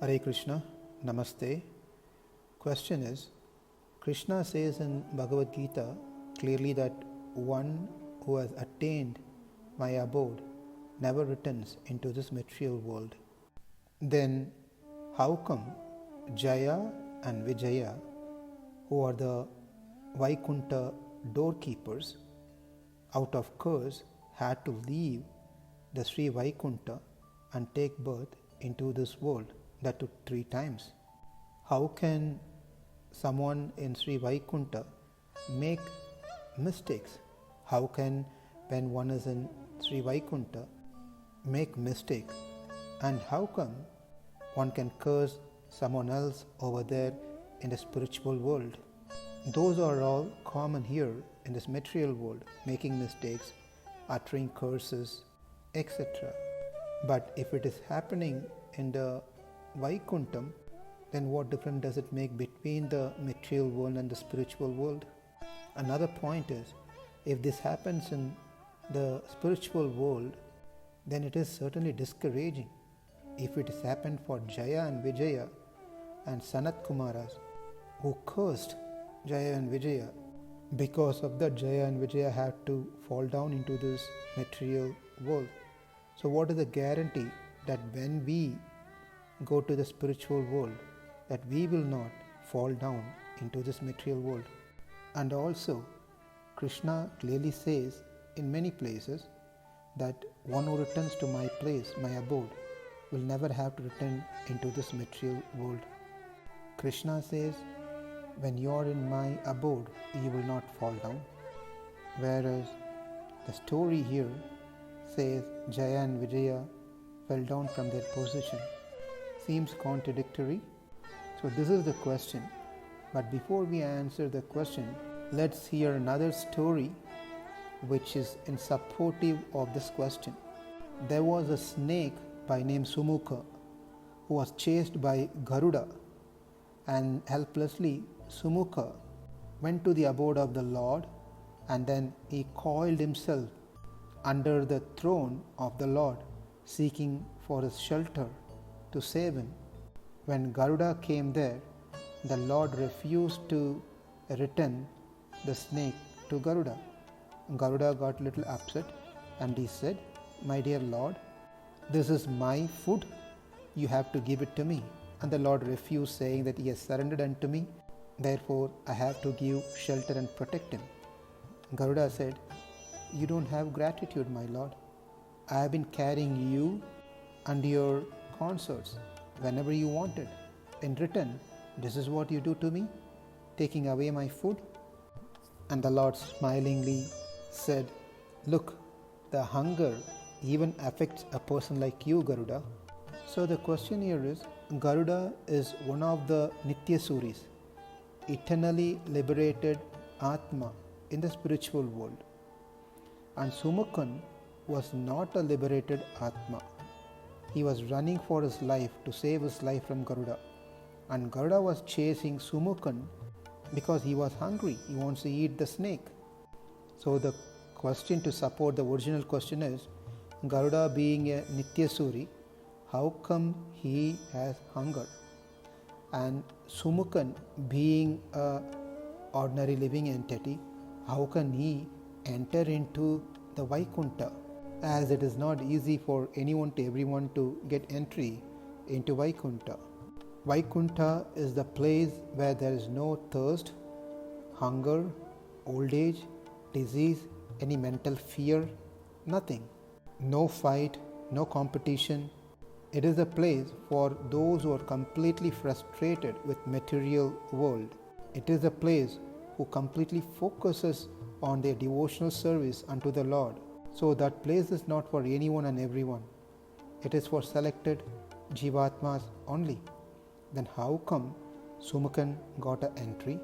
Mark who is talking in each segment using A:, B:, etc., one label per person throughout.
A: Hare Krishna, Namaste. Question is, Krishna says in Bhagavad Gita clearly that one who has attained my abode never returns into this material world. Then how come Jaya and Vijaya, who are the Vaikunta doorkeepers, out of curse had to leave the Sri Vaikunta and take birth into this world? That took 3 times. How can someone in Sri Vaikunta make mistakes? How can, when one is in Sri Vaikunta, make mistake? And how come one can curse someone else over there in the spiritual world? Those are all common here in this material world, making mistakes, uttering curses, etc. But if it is happening in the Vaikuntam, then what difference does it make between the material world and the spiritual world? Another point is, if this happens in the spiritual world, then it is certainly discouraging. If it has happened for Jaya and Vijaya and Sanat Kumaras, who cursed Jaya and Vijaya, because of that Jaya and Vijaya had to fall down into this material world. So what is the guarantee that when we go to the spiritual world, that we will not fall down into this material world? And also, Krishna clearly says in many places that one who returns to my place, my abode, will never have to return into this material world. Krishna says, when you are in my abode, you will not fall down. Whereas the story here says Jaya and Vijaya fell down from their position. Seems contradictory. So this is the question. But before we answer the question, let's hear another story which is in supportive of this question. There was a snake by name Sumukha who was chased by Garuda, and helplessly Sumukha went to the abode of the Lord, and then he coiled himself under the throne of the Lord, seeking for his shelter to save him. When Garuda came there, the Lord refused to return the snake to Garuda. Garuda got a little upset and he said, "My dear Lord, this is my food, you have to give it to me." And the Lord refused, saying that he has surrendered unto me, therefore I have to give shelter and protect him. Garuda said, "You don't have gratitude, my Lord. I have been carrying you and your consorts whenever you wanted. In return, this is what you do to me, taking away my food?" And the Lord smilingly said, "Look, the hunger even affects a person like you, Garuda." So the question here is, Garuda is one of the Nityasuris, eternally liberated Atma in the spiritual world. And Sumukhan was not a liberated Atma. He was running for his life to save his life from Garuda. And Garuda was chasing Sumukhan because he was hungry. He wants to eat the snake. So the question to support the original question is, Garuda being a Nityasuri, how come he has hunger? And Sumukhan being a ordinary living entity, how can he enter into the Vaikunta? As it is not easy for anyone to everyone to get entry into Vaikunta. Vaikunta is the place where there is no thirst, hunger, old age, disease, any mental fear, nothing. No fight, no competition. It is a place for those who are completely frustrated with material world. It is a place who completely focuses on their devotional service unto the Lord. So that place is not for anyone and everyone. It is for selected Jivatmas only. Then how come Sumukhan got an entry?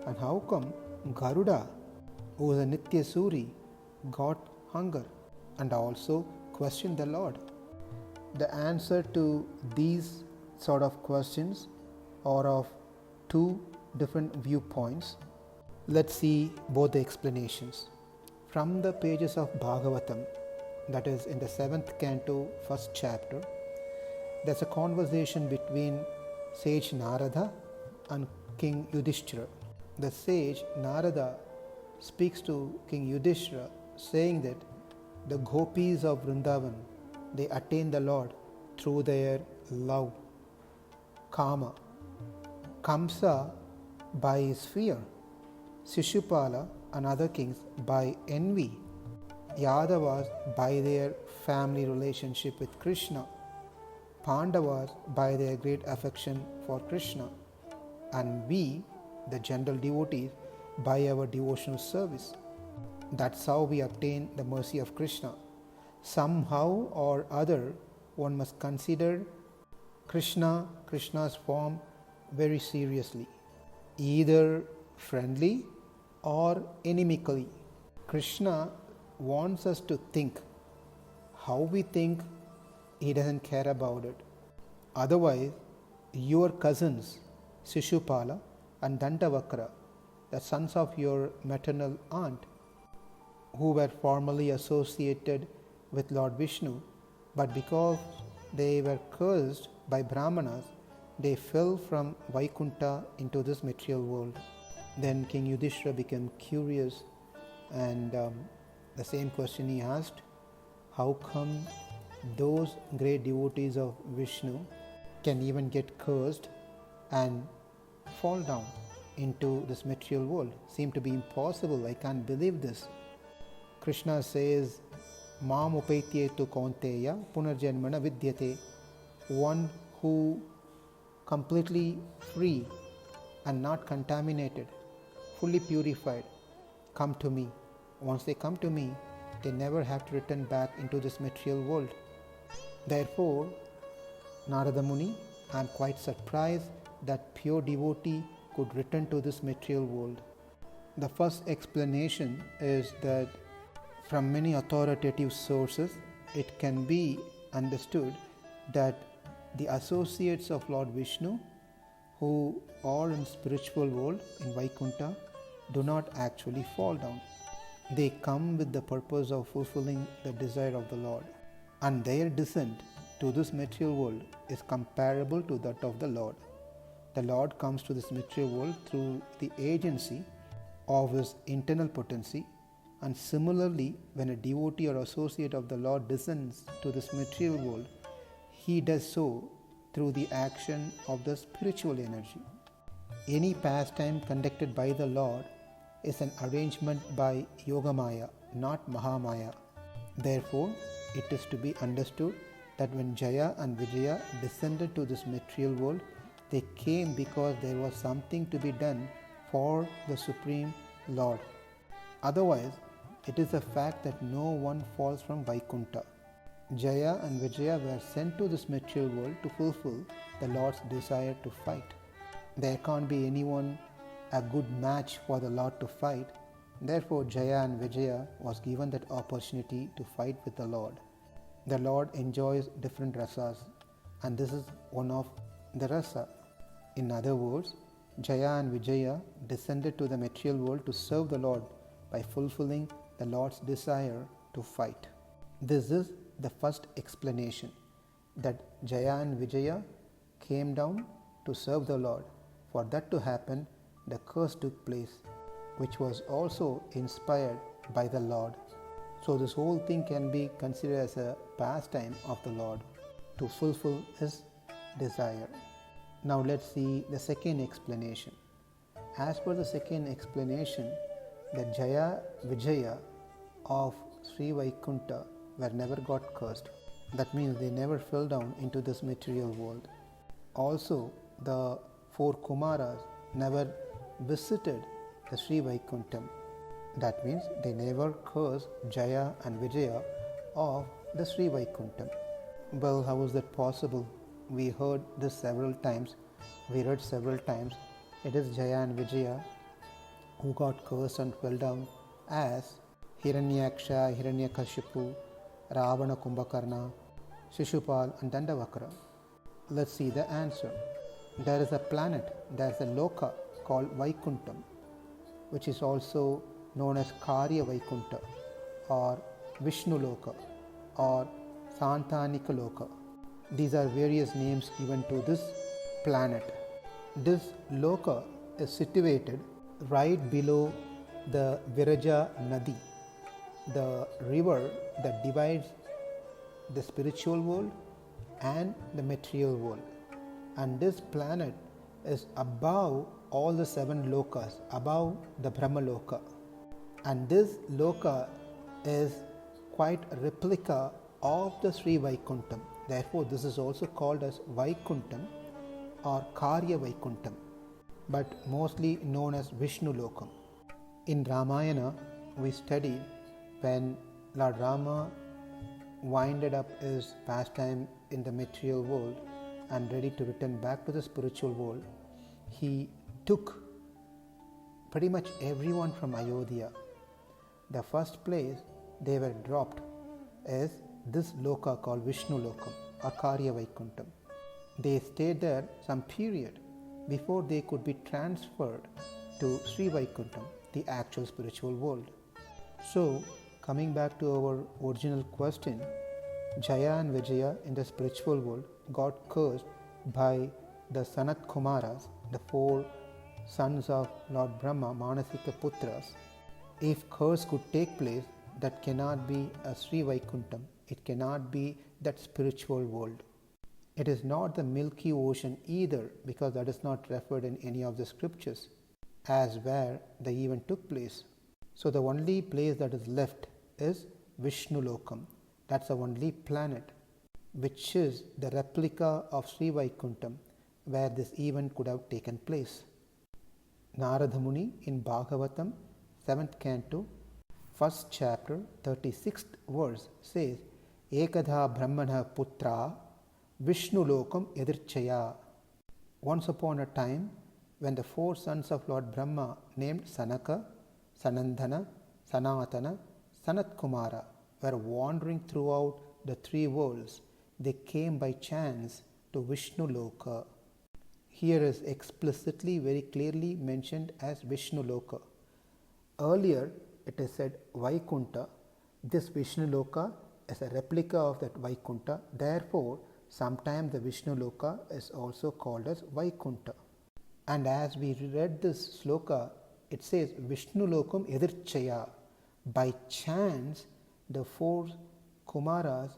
A: And how come Garuda, who is a Nityasuri, got hunger? And also questioned the Lord. The answer to these sort of questions are of 2 different viewpoints. Let's see both the explanations. From the pages of Bhagavatam, that is in the 7th canto, 1st chapter, There's a conversation between sage Narada and King Yudhishthira. The sage Narada speaks to King Yudhishthira saying that the gopis of Vrindavan, they attain the Lord through their love, Kama. Kamsa by his fear, Shishupala and other kings by envy, Yadavas by their family relationship with Krishna, Pandavas by their great affection for Krishna, and we, the general devotees, by our devotional service. That's how we obtain the mercy of Krishna. Somehow or other, one must consider Krishna's form very seriously, either friendly or inimically. Krishna wants us to think. How we think, he doesn't care about it. Otherwise, your cousins, Shishupala and Dandavakra, the sons of your maternal aunt, who were formerly associated with Lord Vishnu, but because they were cursed by Brahmanas, they fell from Vaikunta into this material world. Then King Yudhishthira became curious, and the same question he asked, how come those great devotees of Vishnu can even get cursed and fall down into this material world? Seem to be impossible. I can't believe this. Krishna says, Mam upaityetu kaunteya punarjanmana vidyate. One who completely free and not contaminated, fully purified, come to me. Once they come to me, they never have to return back into this material world. Therefore, Narada Muni, I am quite surprised that pure devotee could return to this material world. The first explanation is that from many authoritative sources, it can be understood that the associates of Lord Vishnu who are in spiritual world in Vaikunta do not actually fall down. They come with the purpose of fulfilling the desire of the Lord, and their descent to this material world is comparable to that of the Lord. The Lord comes to this material world through the agency of his internal potency, and similarly, when a devotee or associate of the Lord descends to this material world, he does so through the action of the spiritual energy. Any pastime conducted by the Lord is an arrangement by Yogamaya, not Mahamaya. Therefore, it is to be understood that when Jaya and Vijaya descended to this material world, they came because there was something to be done for the Supreme Lord. Otherwise, it is a fact that no one falls from Vaikunta. Jaya and Vijaya were sent to this material world to fulfill the Lord's desire to fight. There can't be anyone a good match for the Lord to fight. Therefore, Jaya and Vijaya was given that opportunity to fight with the Lord. The Lord enjoys different rasas, and this is one of the rasa. In other words, Jaya and Vijaya descended to the material world to serve the Lord by fulfilling the Lord's desire to fight. This is the first explanation, that Jaya and Vijaya came down to serve the Lord. For that to happen, the curse took place, which was also inspired by the Lord. So this whole thing can be considered as a pastime of the Lord to fulfill his desire. Now let's see the second explanation. As per the second explanation, the Jaya Vijaya of Sri Vaikunta were never got cursed. That means they never fell down into this material world. Also, the four Kumaras never visited the Sri Vaikuntam. That means they never cursed Jaya and Vijaya of the Sri Vaikuntam. Well, how is that possible? We heard this several times. We read several times. It is Jaya and Vijaya who got cursed and fell down as Hiranyaksha, Hiranyakashipu, Ravana Kumbhakarna, Shishupal and Dandavakra. Let's see the answer. There is a planet, there is a loka called Vaikuntam, which is also known as Karya Vaikunta or Vishnu Loka or Santanika Loka. These are various names given to this planet. This loka is situated right below the Viraja Nadi, the river that divides the spiritual world and the material world. And this planet is above all the 7 lokas, above the Brahma Loka. And this loka is quite a replica of the Sri Vaikuntham. Therefore, this is also called as Vaikuntham or Karya Vaikuntham, but mostly known as Vishnu Lokam. In Ramayana, we studied when Lord Rama winded up his pastime in the material world and ready to return back to the spiritual world, he took pretty much everyone from Ayodhya. The first place they were dropped is this loka called Vishnu Lokam or Karya Vaikuntham. They stayed there some period before they could be transferred to Sri Vaikuntham, the actual spiritual world. So, coming back to our original question, Jaya and Vijaya in the spiritual world got cursed by the Sanat Kumaras, the 4 sons of Lord Brahma, Manasika Putras. If curse could take place, that cannot be a Sri Vaikuntham, it cannot be that spiritual world. It is not the Milky Ocean either, because that is not referred in any of the scriptures as where the event took place. So the only place that is left is Vishnu Lokam. That's the only planet which is the replica of Sri Vaikuntham where this event could have taken place. Narada Muni in Bhagavatam, 7th canto, 1st chapter, 36th verse says, Ekadha Brahmana Putra Vishnu Lokam Edirchaya. Once upon a time, when the 4 sons of Lord Brahma named Sanaka, Sanandana, Sanatana, Sanat Kumara were wandering throughout the 3 worlds, they came by chance to Vishnu Loka. Here is explicitly, very clearly mentioned as Vishnu Loka. Earlier, it is said Vaikuntha. This Vishnu Loka is a replica of that Vaikuntha. Therefore, sometimes the Vishnu Loka is also called as Vaikuntha. And as we read this sloka, it says Vishnu Lokam Edirchaya. By chance, the 4 Kumaras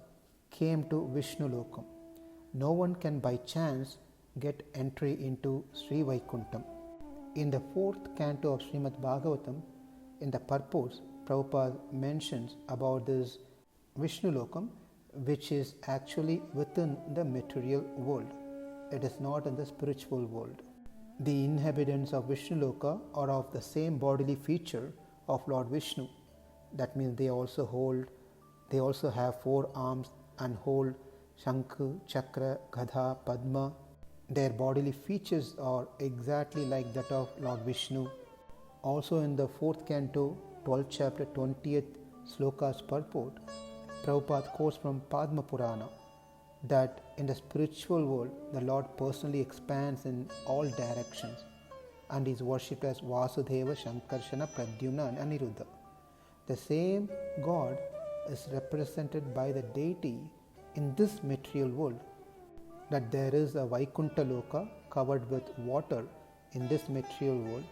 A: came to Vishnu Lokam. No one can by chance get entry into Sri Vaikuntham. In the 4th canto of Srimad Bhagavatam, in the purports, Prabhupada mentions about this Vishnu Lokam, which is actually within the material world. It is not in the spiritual world. The inhabitants of Vishnu Loka are of the same bodily feature of Lord Vishnu. That means they also have 4 arms and hold Shankha, Chakra, Gadha, Padma. Their bodily features are exactly like that of Lord Vishnu. Also in the 4th canto, 12th chapter, 20th sloka's purport, Prabhupada quotes from Padma Purana that in the spiritual world, the Lord personally expands in all directions and is worshipped as Vasudeva, Shankarshana, Pradyumna and Aniruddha. The same God is represented by the deity in this material world, that there is a Vaikuntha Loka covered with water in this material world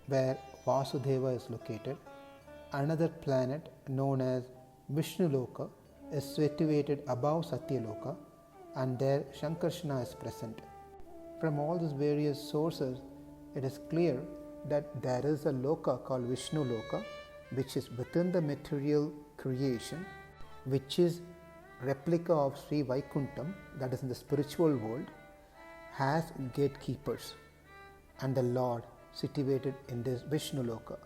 A: where Vasudeva is located. Another planet known as Vishnu Loka is situated above Satya Loka, and there Shankarshana is present. From all these various sources, it is clear that there is a Loka called Vishnu Loka, which is within the material creation, which is replica of Sri Vaikuntham, that is in the spiritual world, has gatekeepers, and the Lord situated in this Vishnu Loka.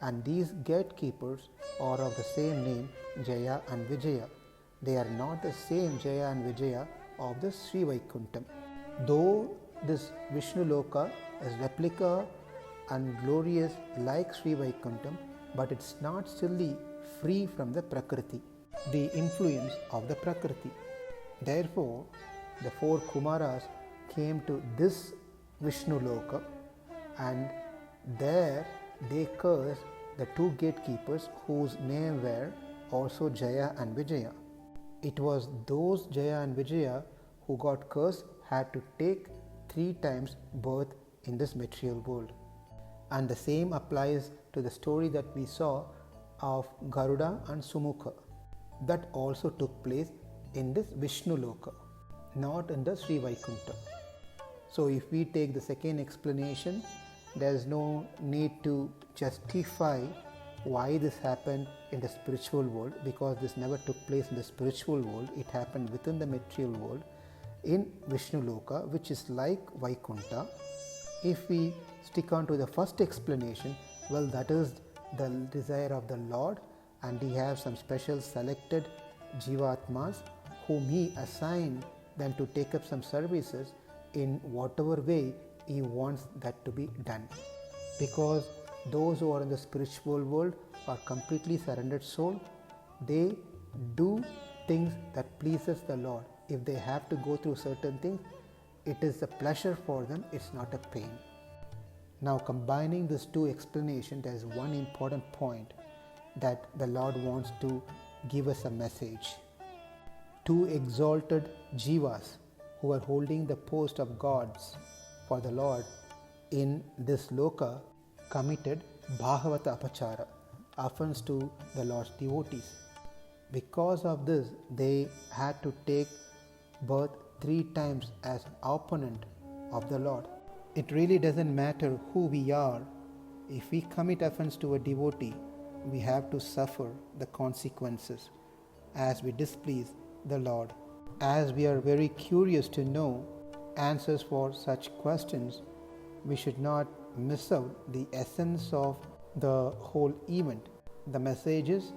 A: And these gatekeepers are of the same name, Jaya and Vijaya. They are not the same Jaya and Vijaya of the Sri Vaikuntham. Though this Vishnu Loka is replica and glorious like Sri Vaikuntham, but it's not still free from the Prakriti, the influence of the Prakriti. Therefore, the 4 Kumaras came to this Vishnu Loka, and there they cursed the 2 gatekeepers whose names were also Jaya and Vijaya. It was those Jaya and Vijaya who got cursed had to take 3 times birth in this material world. And the same applies to the story that we saw of Garuda and Sumukha. That also took place in this Vishnu Loka, not in the Sri Vaikunta. So if we take the second explanation, there is no need to justify why this happened in the spiritual world, because this never took place in the spiritual world. It happened within the material world in Vishnu Loka, which is like Vaikunta. If we stick on to the first explanation, well, that is the desire of the Lord, and he has some special selected Jivatmas whom he assigned them to take up some services in whatever way he wants that to be done. Because those who are in the spiritual world are completely surrendered soul, they do things that pleases the Lord. If they have to go through certain things, it is a pleasure for them, it's not a pain. Now, combining these two explanations, there is one important point that the Lord wants to give us a message. Two exalted jivas who are holding the post of gods for the Lord in this loka committed Bhagavata Apachara, offense to the Lord's devotees. Because of this, they had to take birth 3 times as opponent of the Lord. It really doesn't matter who we are. If we commit offense to a devotee, we have to suffer the consequences as we displease the Lord. As we are very curious to know answers for such questions, we should not miss out the essence of the whole event. The message is,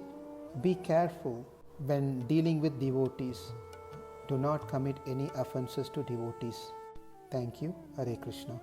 A: be careful when dealing with devotees. Do not commit any offenses to devotees. Thank you. Hare Krishna.